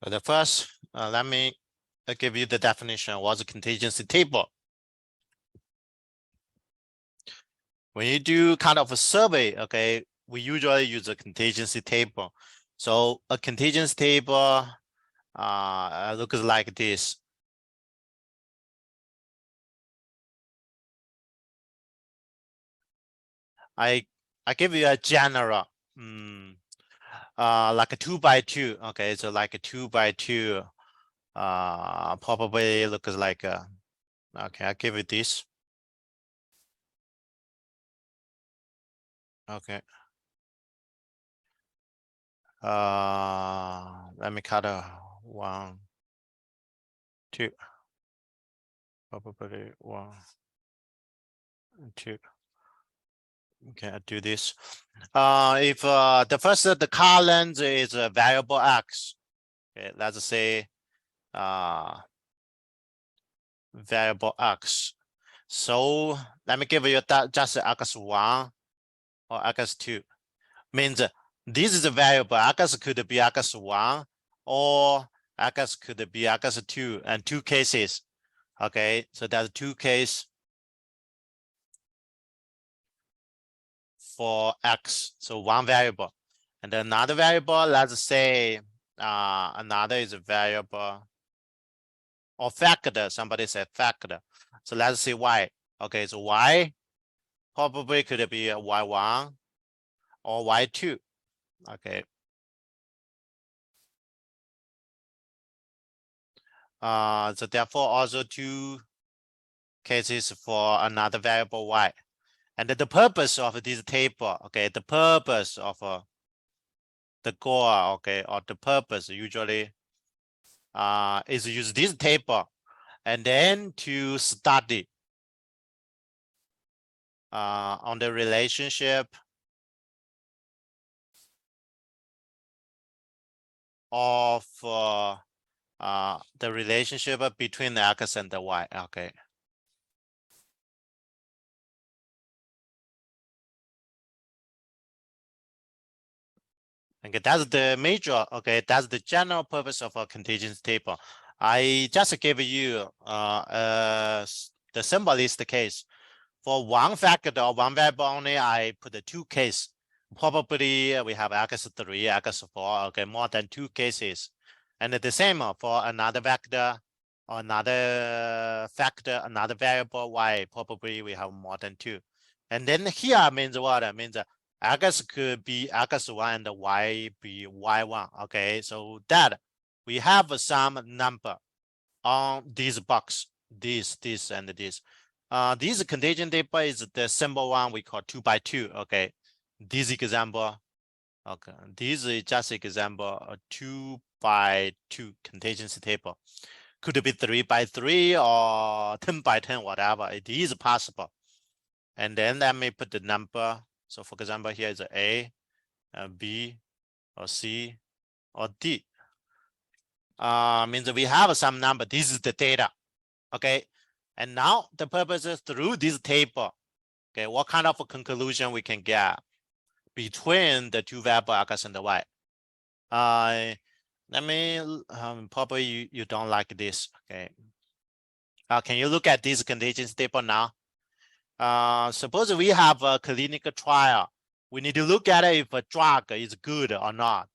The first, let me give you the definition. What's a contingency table? When you do kind of a survey, okay, we usually use a contingency table. So a contingency table looks like this. I give you a general, like a 2x2. Okay, so like a 2x2, probably looks like a. Okay, I give it this. Okay. Let me cut a 1, 2. Probably 1, 2. Okay, I do this. If the first the car length is a variable x, okay, let's say variable x. So let me give you that just x1 or x2. Means this is a variable. X could be x1 or x could be x2, and 2 cases. Okay, so that's 2 cases for x. So 1 variable, and another variable. Let's say another is a variable or factor. Somebody said factor. So let's see y. Okay, so y probably could be a y1 or y2. Okay. So therefore also 2 cases for another variable y. And the purpose of this table, okay, the purpose of the goal, okay, or the purpose usually is use this table and then to study on the relationship of the relationship between the x and the y. Okay. Okay, that's the major. Okay, that's the general purpose of a contingency table. I just gave you the simplest case. For 1 factor or 1 variable only, I put the 2 case. Probably we have x3, x4, okay, more than 2 cases. And the same for another vector or another factor, another variable y, probably we have more than 2. And then here means what? It means x could be x1 and y be y1. Okay, so that we have some number on this box, this, and this. This contingent table is the simple one we call 2x2. Okay, this example. Okay, this is just example a 2x2 contingency table. Could be 3x3 or 10x10, whatever. It is possible. And then let me put the number. So for example, here is A, B, or C, or D. Means we have some number. This is the data. Okay. And now the purpose is through this table. Okay, what kind of a conclusion we can get between the 2 variable x and the y? Let me probably you don't like this. Okay. Can you look at this contingency table now? Suppose we have a clinical trial. We need to look at it if a drug is good or not.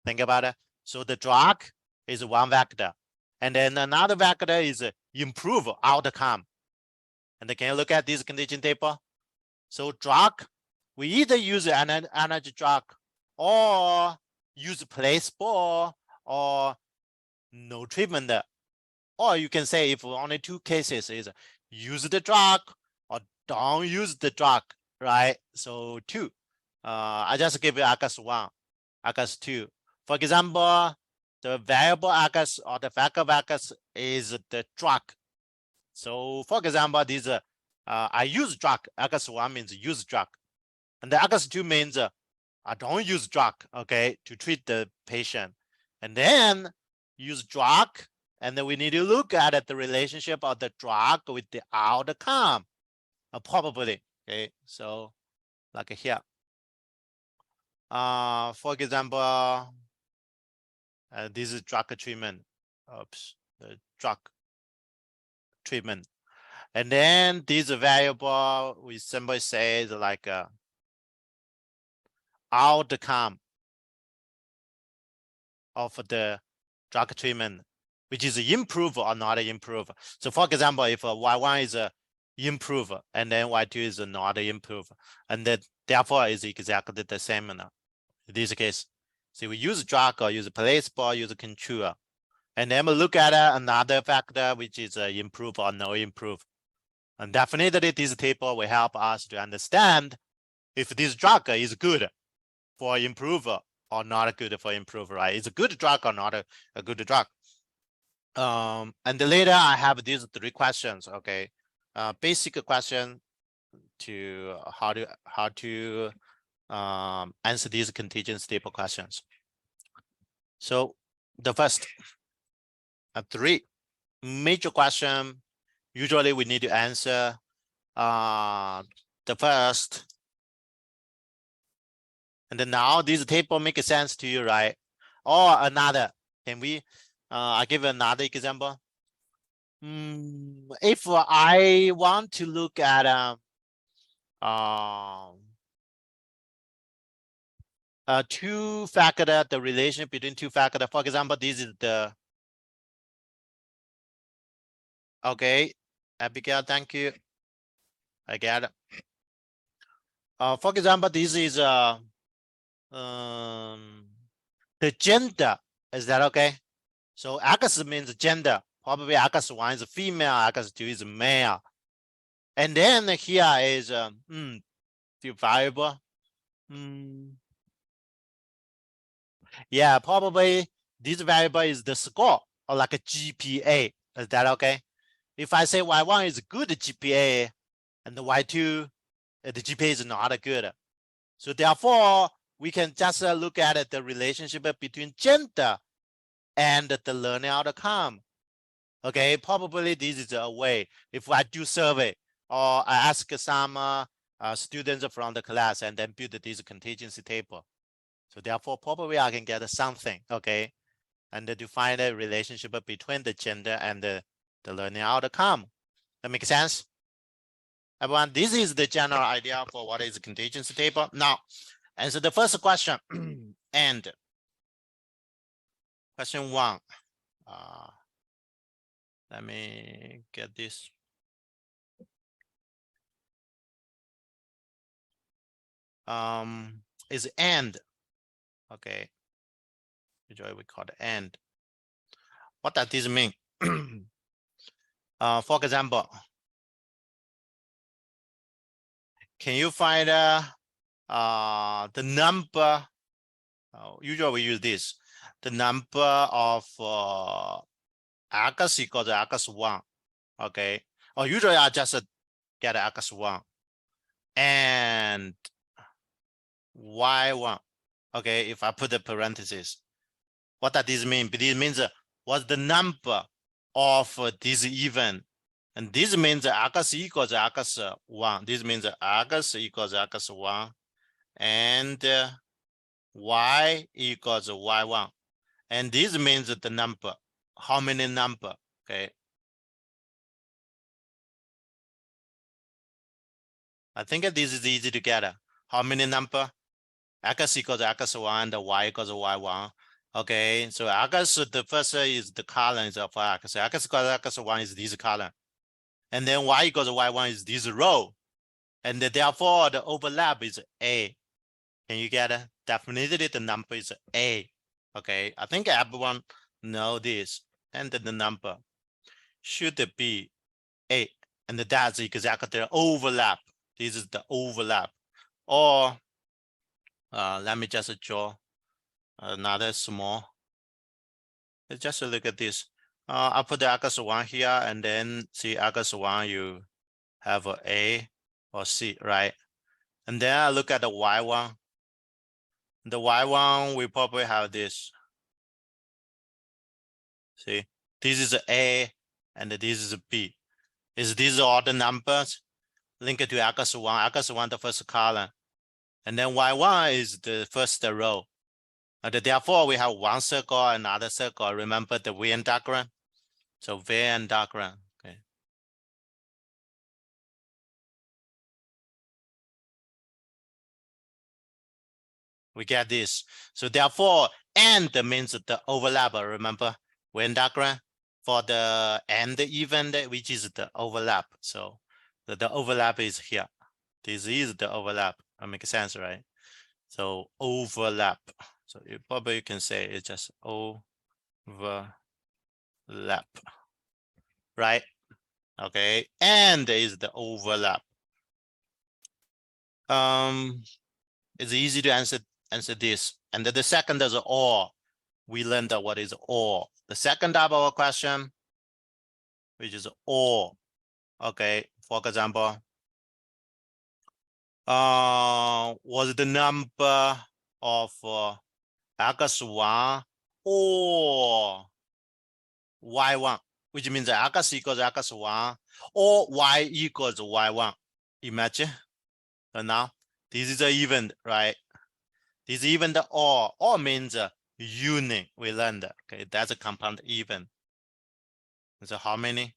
Think about it. So the drug is 1 vector, and then another vector is improve outcome. And can you look at this condition table? So drug, we either use an energy drug or use placebo or no treatment. Or you can say if only 2 cases is use the drug or don't use the drug, right? So 2. I just give you x1, x2. For example, the variable x or the factor of x is the drug. So for example, this I use drug. x1 means use drug, and the x2 means I don't use drug. Okay, to treat the patient, and then use drug, and then we need to look at the relationship of the drug with the outcome, probably. Okay, so like here. For example, This is drug treatment. Oops, the drug treatment. And then this variable we simply say is like outcome of the drug treatment, which is improve or not improve. So for example, if Y1 is improve and then Y2 is not improve, and then therefore is exactly the same now. In this case, so we use drug or use placebo or use control. And then we look at another factor, which is improve or no improve. And definitely this table will help us to understand if this drug is good for improve or not good for improve, right? It's a good drug or not a good drug. And later I have these 3 questions, okay? Basic question to how to answer these contingency table questions. So the first 3 major question, usually we need to answer the first. And then now this table makes sense to you, right? Or another, can we, I give another example. If I want to look at two factor, the relation between 2 factors. For example, this is the, okay, Abigail, thank you. I get it. For example, this is the gender. Is that okay? So X means gender. Probably X1 is female, X2 is male. And then here is few variable. Yeah, probably this variable is the score or like a GPA. Is that okay? If I say Y1 is good GPA and the Y2, the GPA is not good. So therefore, we can just look at the relationship between gender and the learning outcome. Okay, probably this is a way. If I do survey or I ask some students from the class and then build this contingency table. So therefore, probably I can get something, okay? And to find a relationship between the gender and the learning outcome. That makes sense? Everyone, this is the general idea for what is a contingency table. Now, answer the first question. And question 1. Let me get this. Is and. Okay. Usually we call it and. What does this mean? For example, can you find the number? Usually we use this. The number of X equals X1. Okay. Or usually I just get X1 and Y1. Okay. If I put the parentheses, what does this mean? This means what's the number of this event? And this means X equals X1. This means X equals X1 and Y equals Y1. And this means the number. How many number? Okay. I think this is easy to get. How many number? X equals X1 and Y equals Y1. Okay, so X, the first is the column is of X. X equals X1 is this column. And then Y equals Y1 is this row. And therefore the overlap is A. Can you get it? Definitely the number is A. Okay, I think everyone know this. And the number should be A. And that's exactly the overlap. This is the overlap. Or let me just draw another small. Let's just look at this. I'll put the X1 here and then see X1 you have A or C, right? And then I look at the Y1. The Y1 we probably have this. See, this is A and this is B. Is these all the numbers linked to X1? X1 the first column. And then Y1 is the first row. Therefore, we have one circle, another circle. Remember the Venn diagram? So Venn diagram, okay. We get this. So therefore, and means the overlap, remember? Venn diagram for the and event, which is the overlap. So the overlap is here. This is the overlap. That makes sense, right? So overlap. So you probably can say it's just overlap, right? Okay, and is the overlap. It's easy to answer this. And then the second is or. We learned that what is or. The second type of question, which is or. Okay, for example, was the number of x1 or y1, which means x equals x1 or y equals y1. Imagine. And now this is an event, right? This event or means union. We learned. Okay, that's a compound event. So how many?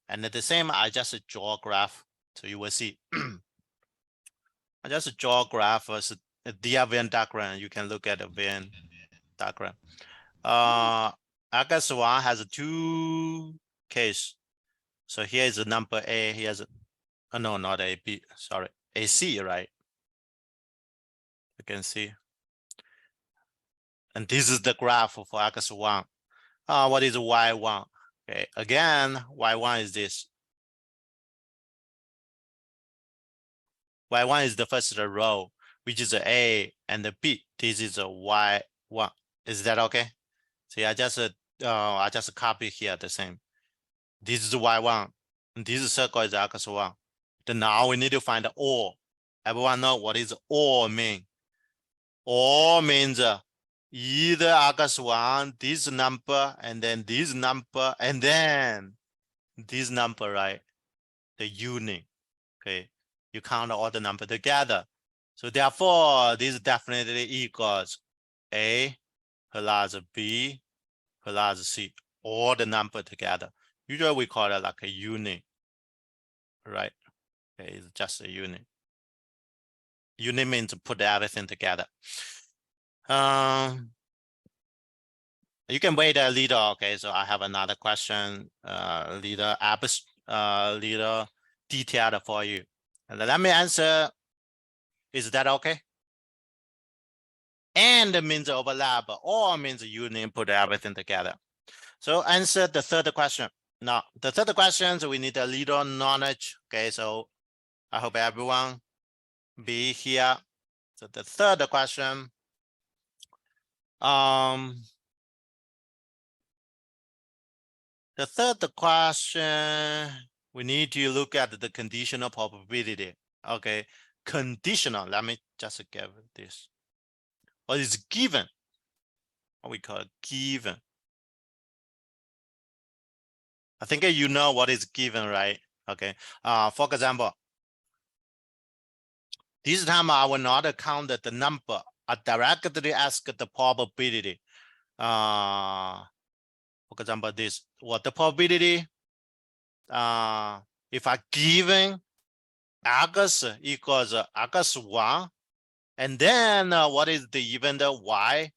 And the same, I just draw a graph, so you will see. I just draw a graph as a Venn diagram. You can look at the Venn diagram. X1 has two cases. So here is the number A. Here's no, not A, B. Sorry, AC, right? You can see. And this is the graph for X1. What is Y1? Okay, again, Y1 is this. Y1 is the first row, which is A and the B. This is a Y1. Is that okay? See, I just copy here the same. This is Y1. And this circle is X1. Then now we need to find the or. Everyone know what is or mean? Or means either X1, this number, and then this number, and then this number, right? The union. Okay. You count all the number together. So therefore, this definitely equals A plus B plus C, all the number together. Usually we call it like a union, right? Okay, it's just a union. Union means put everything together. You can wait a little. Okay, so I have another question, little detailed for you. And let me answer. Is that okay? And means overlap, or means union, put everything together. So answer the third question. Now, the third question, so we need a little knowledge. Okay, so I hope everyone be here. So the third question, we need to look at the conditional probability. Okay, conditional. Let me just give this. What is given? What we call given. I think you know what is given, right? Okay. For example, this time I will not count the number. I directly ask the probability. For example, this. What the probability? If I given x equals x1, and then what is the event y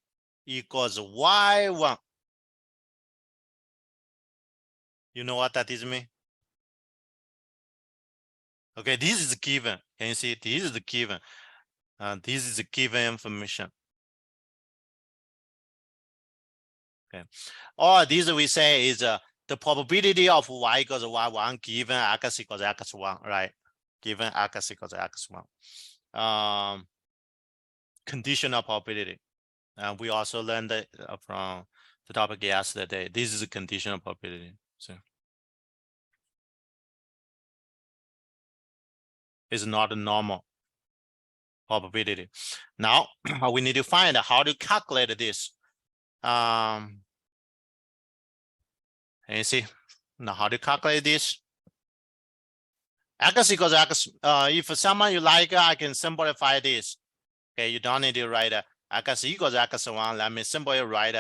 equals y1? You know what that is mean? Okay, this is given. Can you see? This is the given. This is the given information. Okay. Or this we say is the probability of y equals y1 given x equals x1, right? Given x equals x1. Conditional probability. We also learned that from the topic yesterday. This is a conditional probability. So it's not a normal probability. Now we need to find how to calculate this. And you see now how to calculate this. X equals x. If someone you like, I can simplify this. Okay, you don't need to write x equals x1. Let me simply write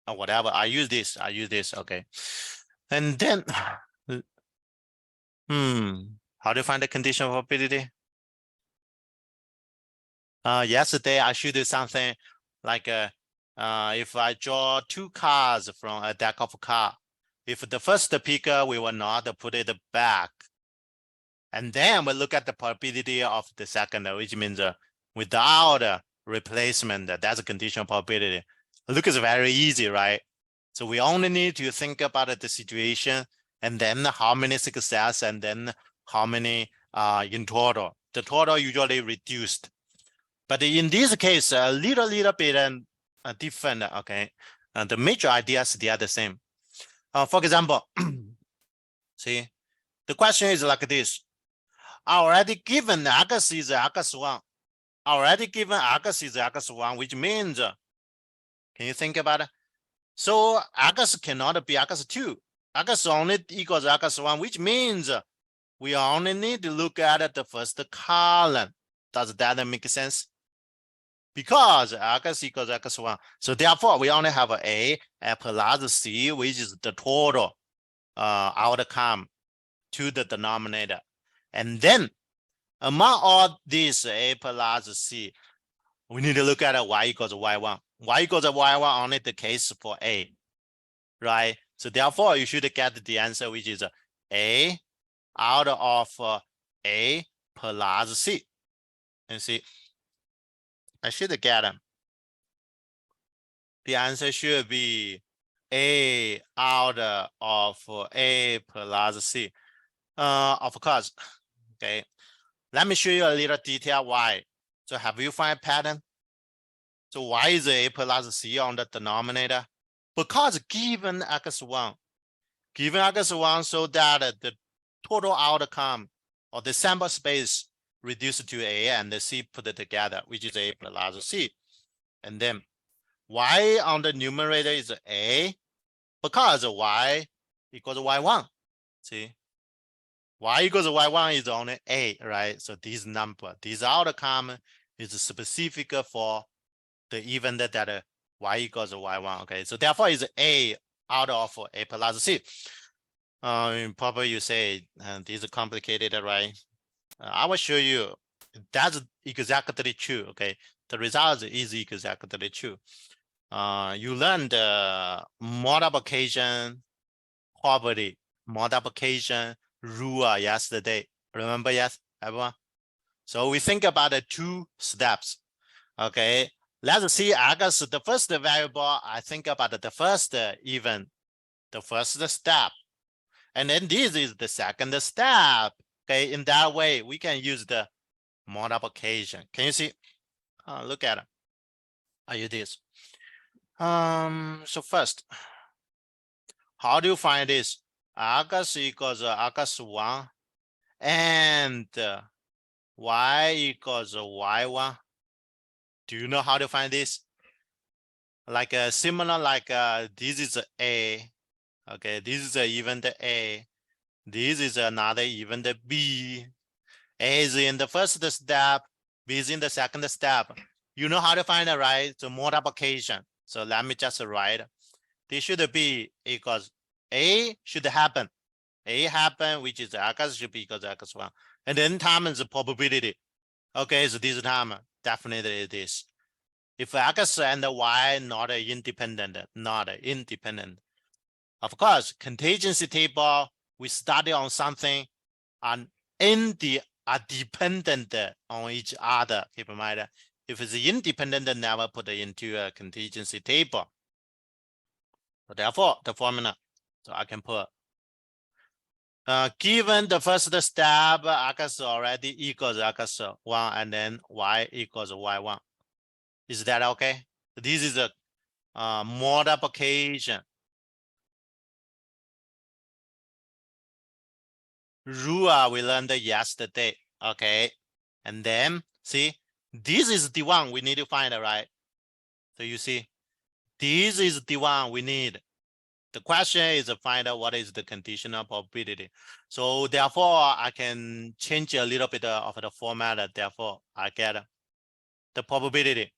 or whatever. I use this. Okay. And then, how do you find the conditional probability? Yesterday I should do something like if I draw 2 cards from a deck of cards, if the first picker we will not put it back, and then we look at the probability of the second, which means without replacement, that's a conditional probability. Looks very easy, right? So we only need to think about the situation and then how many success and then how many in total. The total usually reduced. But in this case, a little bit different, okay? The major ideas, they are the same. For example, see, the question is like this. Already given x is x1. Already given x is x1, which means, can you think about it? So x cannot be x2. X only equals x1, which means we only need to look at the first column. Does that make sense? Because x equals x1. So therefore, we only have a plus c, which is the total outcome to the denominator. And then among all these a plus c, we need to look at y equals y1. Y equals y1 only the case for a, right? So therefore, you should get the answer, which is a out of a plus c. And see, I should get them. The answer should be a out of a plus c. Of course, okay. Let me show you a little detail why. So have you found pattern? So why is a plus c on the denominator? Because given x1, so that the total outcome or the sample space reduced to a and the c put it together, which is a plus c. And then y on the numerator is a, because y equals y1. See, y equals y1 is only a, right? So this number, this outcome is specific for the event that y equals y1. Okay, so therefore is a out of a plus c. Probably you say this is complicated, right? I will show you that's exactly true. Okay, the result is exactly true. You learned multiplication property, multiplication rule yesterday. Remember, yes, everyone? So we think about the 2 steps. Okay, let's see x, the first variable. I think about the first event, the first step. And then this is the second step. Okay, in that way, we can use the multiplication. Can you see? Look at it. I use this. So first, how do you find this? X equals x1 and y equals y1. Do you know how to find this? Like similar, like this is a. Okay, this is event A. This is another event B. A is in the first step, B is in the second step. You know how to find it, right? So multiplication. So let me just write. This should be equals A should happen. A happen, which is x should be equals x1. And then times the probability. Okay, so this time definitely this. If x and y not independent. Of course, contingency table, we study on something are dependent on each other. Keep in mind, if it's independent, never put it into a contingency table. So therefore, the formula, so I can put, given the first step, x already equals x1 and then y equals y1. Is that okay? This is a multiplication rule we learned yesterday. Okay, and then see, this is the one we need to find, right? So you see, this is the one we need. The question is to find out what is the conditional probability. So therefore, I can change a little bit of the format. Therefore, I get the probability.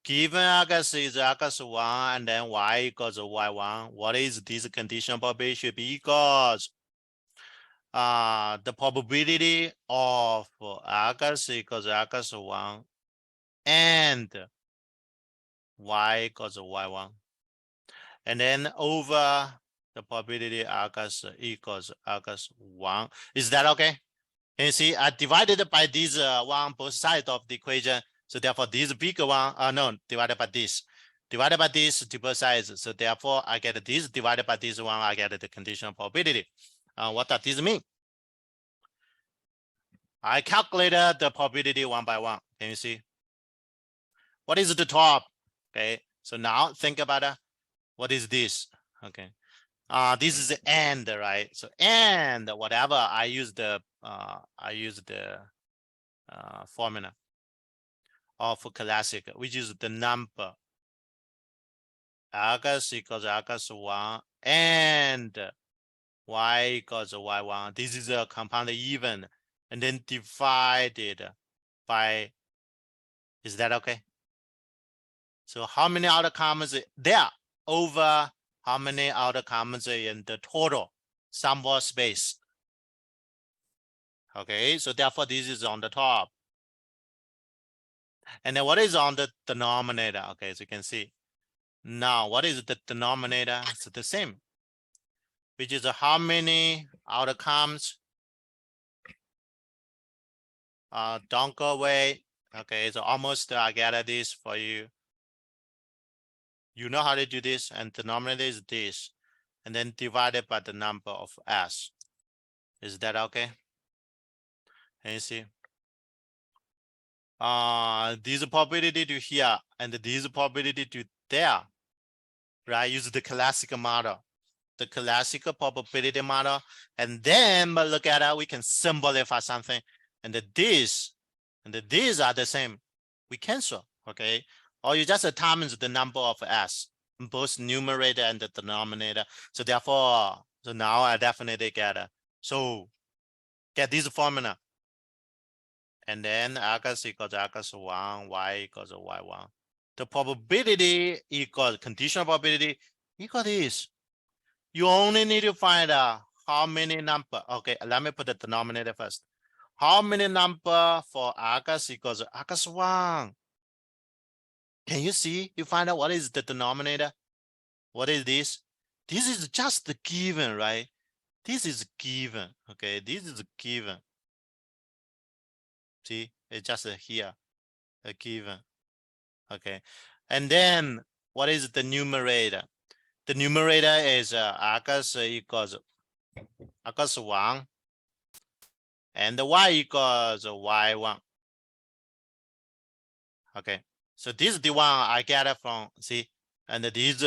Given x is x1 and then y equals y1, what is this conditional probability should be equals the probability of x equals x1 and y equals y1, and then over the probability x equals x1. Is that okay? Can you see I divided by this one both sides of the equation. So therefore this bigger one, no, divided by this to both sides. So therefore I get this divided by this one, I get the conditional probability. What does this mean? I calculated the probability one by one. Can you see? What is the top? Okay, so now think about what is this? Okay, this is the end, right? So and whatever I use the formula of classic, which is the number x equals x1 and y equals y1. This is a compound even, and then divided by. Is that okay? So how many outcomes there over how many outcomes in the total sample space? Okay, so therefore this is on the top. And then what is on the denominator? Okay, so you can see. Now, what is the denominator? It's the same, which is how many outcomes don't go away. Okay, so almost I get this for you. You know how to do this, and denominator is this, and then divided by the number of s. Is that okay? Can you see? This probability to here and this probability to there, right? Use the classical model, the classical probability model, and then look at it. We can simplify something, and these are the same. We cancel, okay? Or you just times the number of s, both numerator and the denominator. So therefore, so now I definitely get it. So get this formula. And then x equals x1, y equals y1. The probability equals conditional probability equal this. You only need to find out how many number. Okay, let me put the denominator first. How many number for x equals x1? Can you see? You find out what is the denominator? What is this? This is just the given, right? This is given. Okay, this is given. See, it's just here, a given. Okay, and then what is the numerator? The numerator is x equals x1 and y equals y1. Okay, so this is the one I get it from, see, and this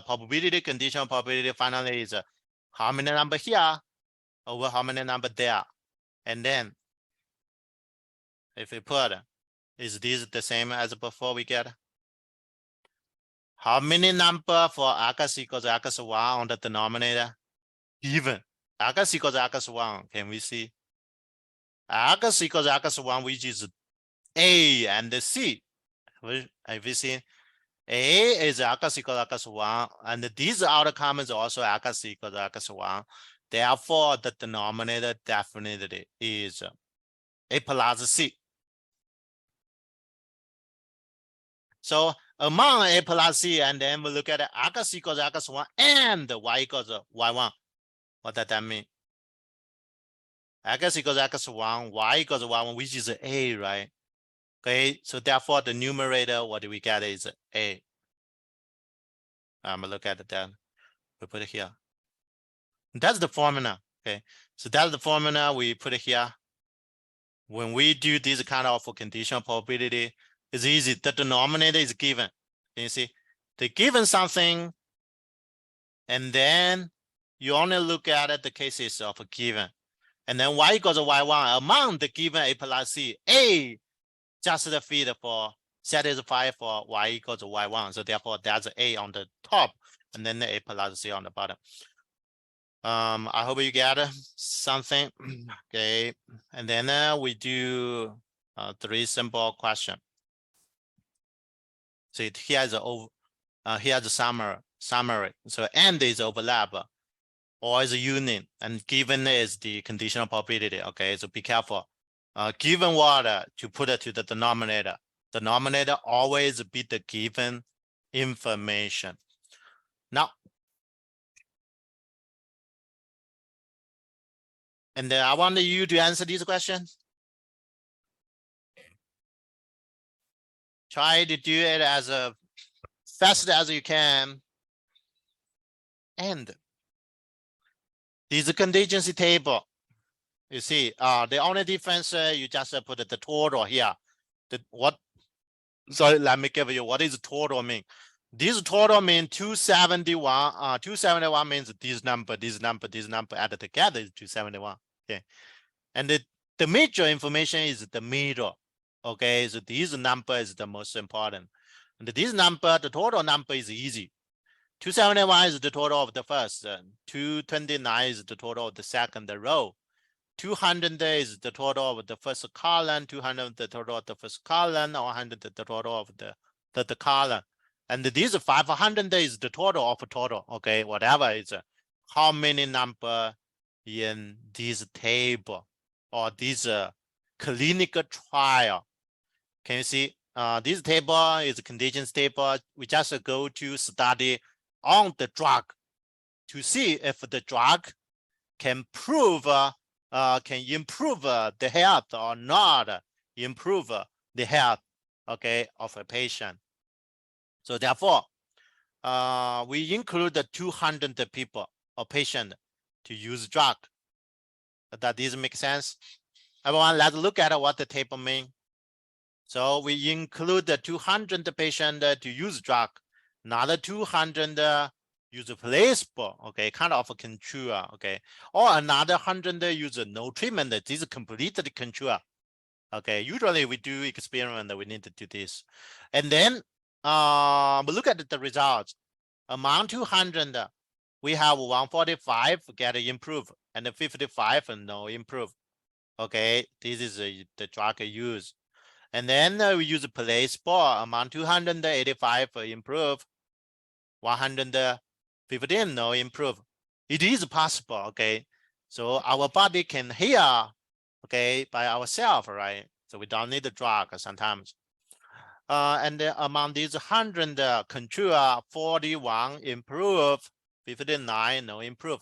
probability, conditional probability finally is how many number here over how many number there. And then if we put, is this the same as before we get? How many number for x equals x1 on the denominator? Given x equals x1, can we see? X equals x1, which is A and C. Have we seen? A is x equals x1, and these outcomes also x equals x1. Therefore, the denominator definitely is A plus C. So among A plus C, and then we look at x equals x1 and y equals y1. What does that mean? X equals x1, y equals y1, which is A, right? Okay, so therefore the numerator, what do we get is A. Look at that. We put it here. That's the formula. Okay, so that's the formula we put it here. When we do this kind of conditional probability, it's easy. The denominator is given. Can you see? They given something, and then you only look at the cases of a given. And then y equals y1 among the given A plus C. A just the feed for satisfy for y equals y1. So therefore that's A on the top and then the A plus C on the bottom. I hope you get something. Okay, and then we do 3 simple questions. So here's here's a summary. So and is overlap or is a union, and given is the conditional probability. Okay, so be careful. Given what to put it to the denominator. Denominator always be the given information. Now, and I want you to answer these questions. Try to do it as fast as you can. And this contingency table, you see, the only difference you just put the total here. Sorry, let me give you what is total mean. This total means 271. 271 means this number added together is 271. Okay, and the major information is the middle. Okay, so this number is the most important. And this number, the total number is easy. 271 is the total of the first. 229 is the total of the second row. 200 is the total of the first column. 200 the total of the first column. 100 the total of the third column. And this 500 is the total of total. Okay, whatever is how many number in this table or this clinical trial. Can you see? This table is a contingency table. We just go to study on the drug to see if the drug can improve the health or not improve the health, okay, of a patient. So therefore, we include the 200 people or patient to use drug. Does this make sense? Everyone, let's look at what the table means. So we include the 200 patient to use drug, another 200 use placebo, okay, kind of a control, okay, or another 100 use no treatment. This is completely control. Okay, usually we do experiment, we need to do this. And then we look at the results. Among 200, we have 145 get improved and 55 no improve. Okay, this is the drug use. And then we use placebo among 285 improve, 115 no improve. It is possible, okay? So our body can heal, okay, by ourselves, right? So we don't need the drug sometimes. And then among these 100 control, 41 improve, 59 no improve.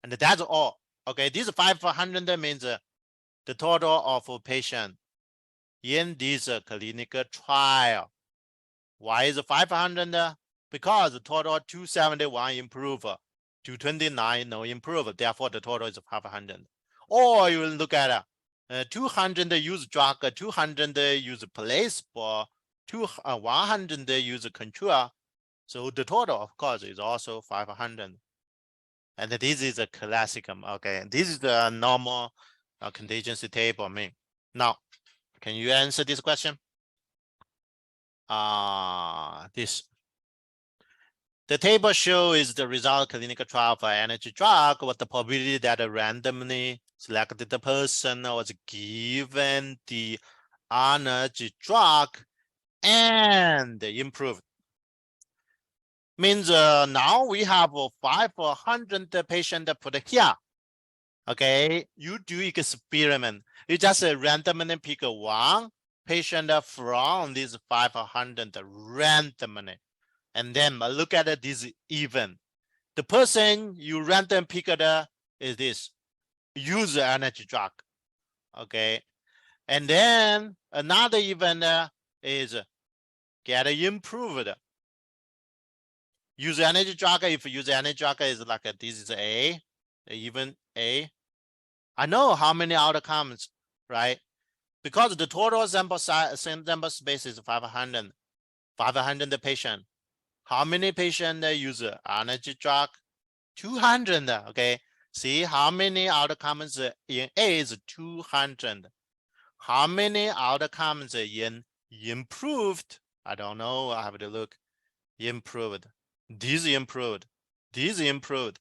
And that's all. Okay, this 500 means the total of patient in this clinical trial. Why is 500? Because the total 271 improve, 229 no improve. Therefore, the total is 500. Or you will look at 200 use drug, 200 use placebo, 100 use control. So the total, of course, is also 500. And this is a classic. Okay, this is the normal contingency table. Now, can you answer this question? This. The table shows the result clinical trial for energy drug, what the probability that a randomly selected person was given the energy drug and improved. Means now we have 500 patients put here. Okay, you do experiment. You just randomly pick one patient from these 500 randomly. And then look at this event. The person you random picked is this, use energy drug. Okay. And then another event is get improved. Use energy drug. If use energy drug is like this is A, even A. I know how many outcomes, right? Because the total sample size, sample space is 500. 500 patient. How many patients use energy drug? 200. Okay. See how many outcomes in A is 200. How many outcomes in improved? I don't know. I have to look. Improved. This improved. This improved.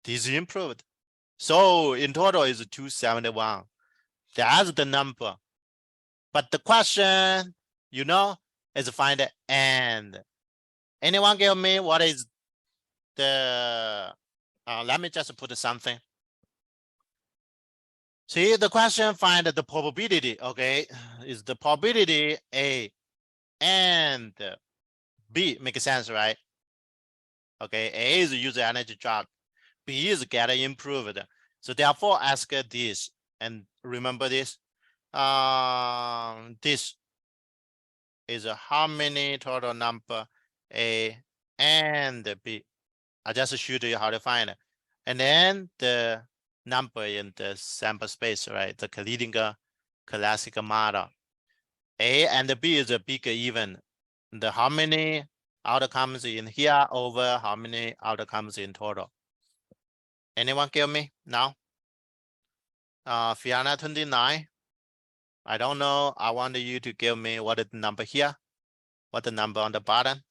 This improved. So in total is 271. That's the number. But the question, you know, is find the and. Anyone give me what is the, let me just put something. See, the question find the probability, okay, is the probability A and B, make sense, right? Okay, A is user energy drug, B is get improved. So therefore ask this, and remember this, this is how many total number A and B. I just showed you how to find it. And then the number in the sample space, right? The leading classical model. A and B is a big even. The how many outcomes in here over how many outcomes in total. Anyone give me now? Fiona 29. I don't know. I want you to give me what is the number here. What the number on the bottom?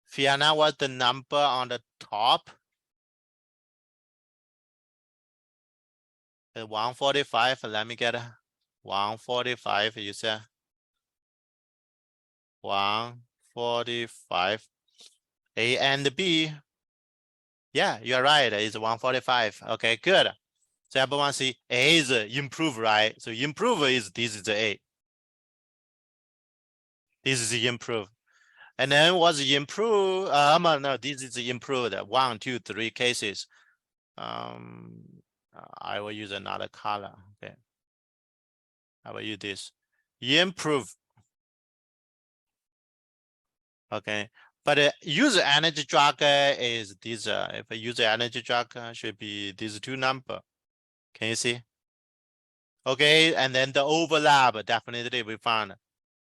Fiona, what's the number on the top? 145. Let me get 145. You said 145. A and B. Yeah, you're right. It's 145. Okay, good. So everyone see A is improve, right? So improve is this is the A. This is improve. And then what's improve? No, this is improved. 1, 2, 3 cases. I will use another color. Okay. I will use this. Improve. Okay. But user energy drug is this. If a user energy drug should be these two number. Can you see? Okay, and then the overlap definitely we found.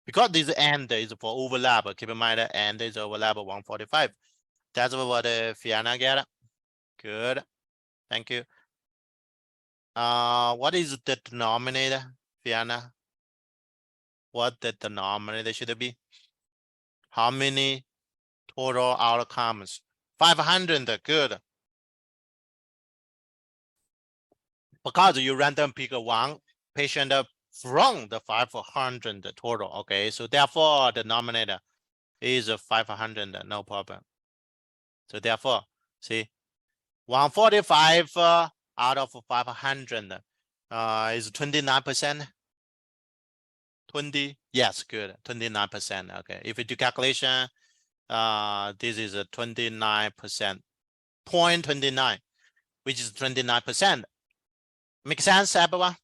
Because this end is for overlap, keep in mind the end is overlap 145. That's what Fiona get. Good. Thank you. What is the denominator, Fiona? What the denominator should be? How many total outcomes? 500. Good. Because you random pick one patient from the 500 total. Okay, so therefore the denominator is 500. No problem. So therefore, see, 145 out of 500 is 29%. 20, yes, good, 29%. Okay, if you do calculation, this is a 29%, 0.29, which is 29%. Make sense, everyone?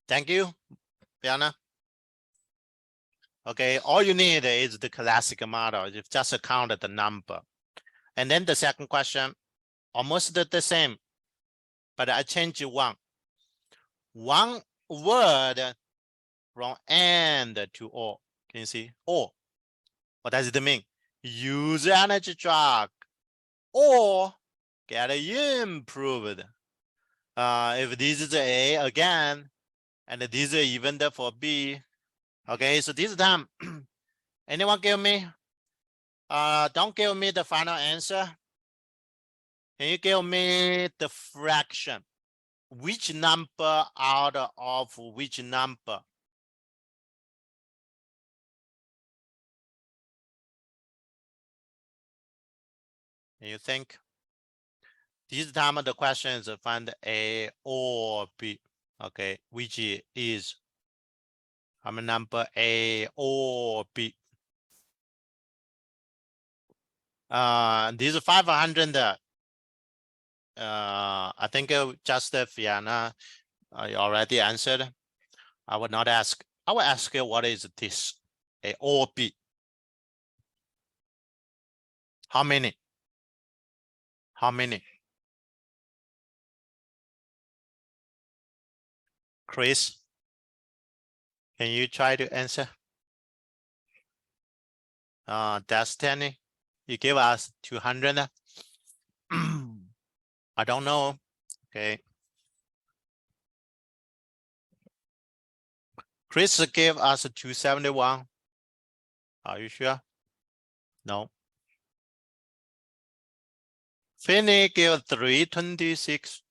Thank you, Fiona. Okay, all you need is the classic model. You just count the number. And then the second question, almost the same, but I change one. One word from and to or. Can you see? Or. What does it mean? Use energy drug or get improved. If this is A again, and this is even for B. Okay, so this time, anyone give me? Don't give me the final answer. Can you give me the fraction? Which number out of which number? Can you think? This time the question is find A or B. Okay, which is number A or B? This 500. I think just Fiona, you already answered. I would not ask. I will ask you what is this? A or B? How many? How many? Chris, can you try to answer? Destiny, you give us 200. I don't know. Okay. Chris gave us 271. Are you sure? No. Finney gave 326.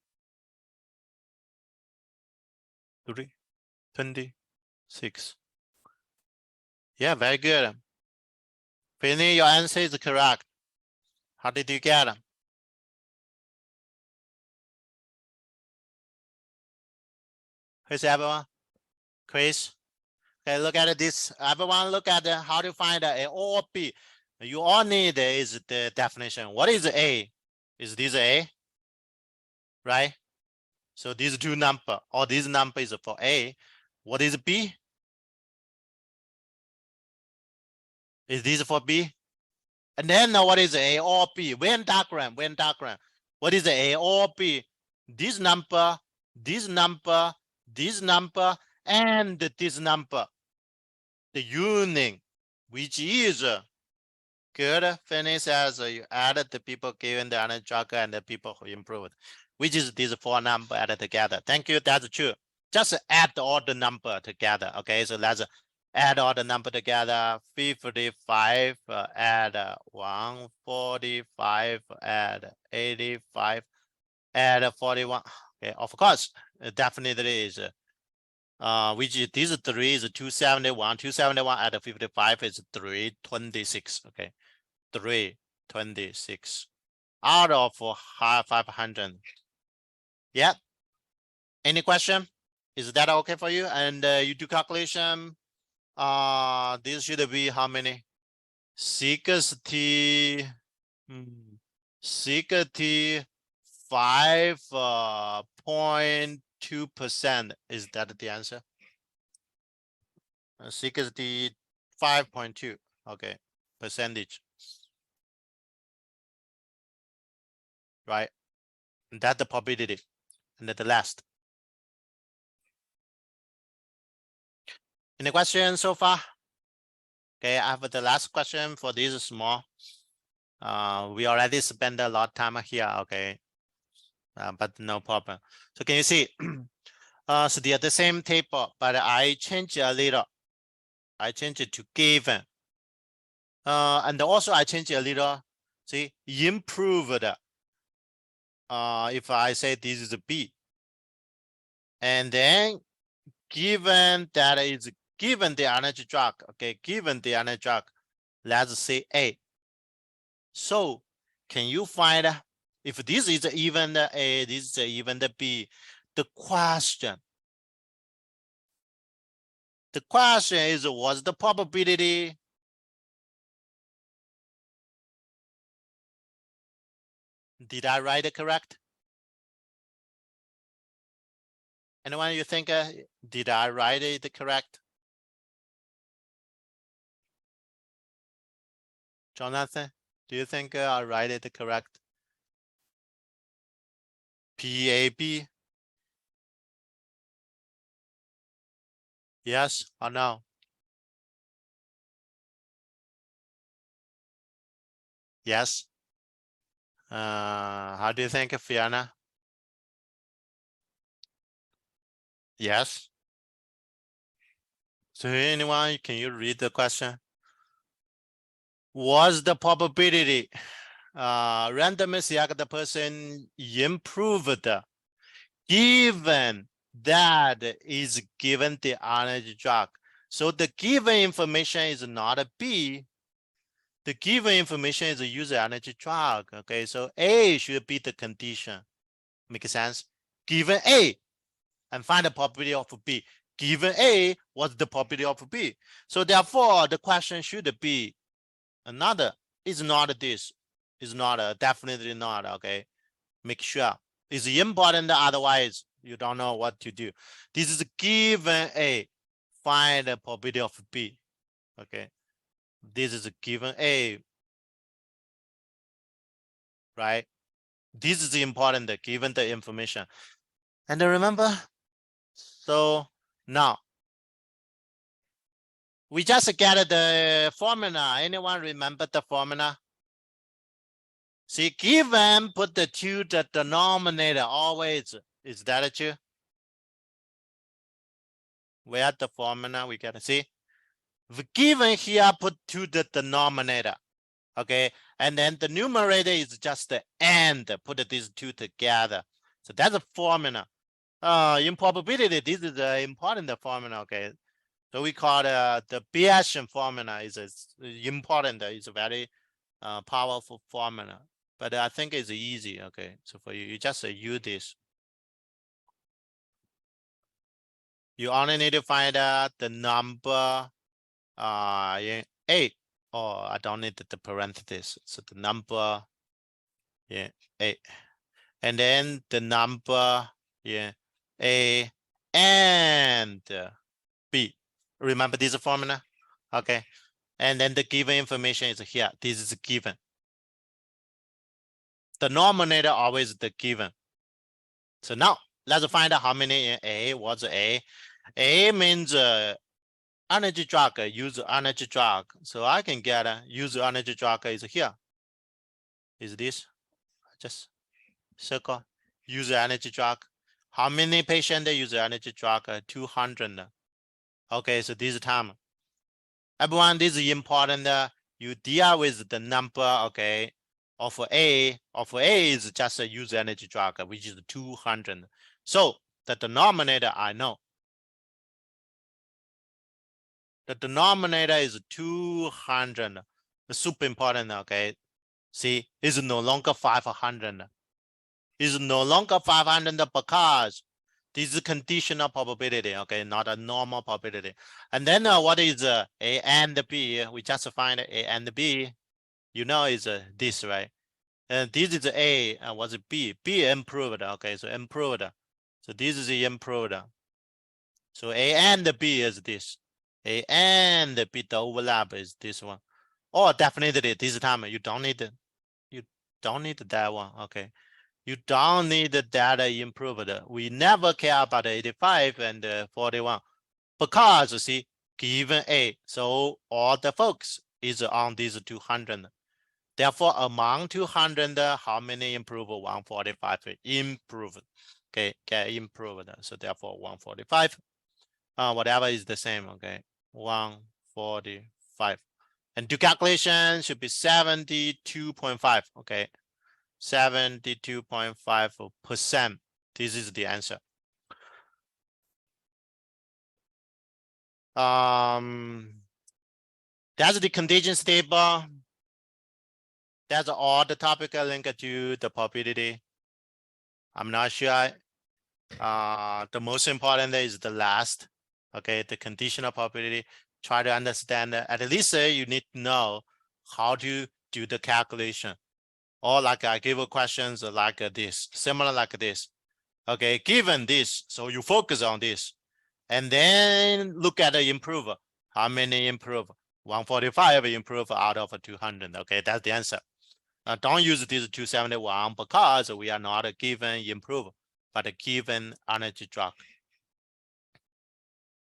326. Yeah, very good. Finny, your answer is correct. How did you get it? Who's everyone? Chris? Okay, look at this. Everyone look at how to find A or B. You all need is the definition. What is A? Is this A? Right? So these two number or this number is for A. What is B? Is this for B? And then what is A or B? Venn diagram, Venn diagram. What is A or B? This number, this number, this number, and this number. The union, which is good. Finish as you added the people given the energy drug and the people who improved, which is these four numbers added together. Thank you. That's true. Just add all the number together. Okay, so let's add all the number together. 55, add 145, add 85, add 41. Okay, of course, definitely is which is these three is 271. 271 add 55 is 326. Okay, 326 out of 500. Yeah. Any question? Is that okay for you? And you do calculation. This should be how many? 65.2%. Is that the answer? 65.2. Okay, percentage. Right? And that's the probability. And the last. Any questions so far? Okay, I have the last question for this small. We already spent a lot of time here, okay. But no problem. So can you see? So they are the same table, but I change a little. I change it to given. And also I change a little. See, improved. If I say this is a B, and then given that is given the energy drug, okay, given the energy drug, let's say A. So can you find if this is even the A, this is even the B? The question is, what's the probability? Did I write it correct? Anyone you think, did I write it correct? Jonathan, do you think I write it correct? PAB? Yes or no? Yes. How do you think, Fiona? Yes. So anyone, can you read the question? What's the probability? Randomly select the person improved given that is given the energy drug. So the given information is not a B. The given information is a user energy drug. Okay, so A should be the condition. Make sense? Given A and find the probability of B. Given A, what's the probability of B? So therefore, the question should be another. It's not this. It's not definitely not. Okay, make sure it's important. Otherwise, you don't know what to do. This is given A. Find the probability of B. Okay, this is given A. Right? This is important given the information. And remember, so now we just get the formula. Anyone remember the formula? See, given, put the 2 to the denominator always. Is that true? Where the formula we get to see? Given here, put 2 to the denominator. Okay, and then the numerator is just the and. Put these two together. So that's a formula. In probability, this is the important formula. Okay, So we call the Bayesian formula is important. It's a very powerful formula, but I think it's easy. Okay, so for you, you just use this. You only need to find the number in A, or I don't need the parenthesis. So the number in A, and then the number in A and B. Remember this formula? Okay. And then the given information is here. This is given. The denominator always the given. So now let's find out how many in A. What's A? A means energy drug, use energy drug. So I can get use energy drug is here. Is this? Just circle. Use energy drug. How many patients use energy drug? 200. Okay, so this time. Everyone, this is important. You deal with the number, okay, of A. Of A is just a use energy drug, which is 200. So the denominator I know. The denominator is 200. It's super important, okay? See, it's no longer 500. It's no longer 500 because this is conditional probability, okay, not a normal probability. And then what is A and B? We just find A and B. You know, is this, right? And this is A, and what's B? B improved, okay, so improved. So this is improved. So A and B is this. A and B, the overlap is this one. Oh, definitely this time you don't need that one, okay. You don't need the data improved. We never care about 85 and 41 because see, given A, so all the focus is on these 200. Therefore, among 200, how many improved? 145 improved. Okay, get improved. So therefore, 145. Whatever is the same. Okay, 145. And to calculation should be 72.5. Okay, 72.5%. This is the answer. That's the contingency table. That's all the topic linked to the probability. I'm not sure. The most important is the last. Okay, the conditional probability. Try to understand that. At least you need to know how to do the calculation. Or like I give questions like this, similar like this. Okay, given this, so you focus on this. And then look at the improve. How many improve? 145 improve out of 200. Okay, that's the answer. Don't use this 271 because we are not a given improve, but a given energy drug.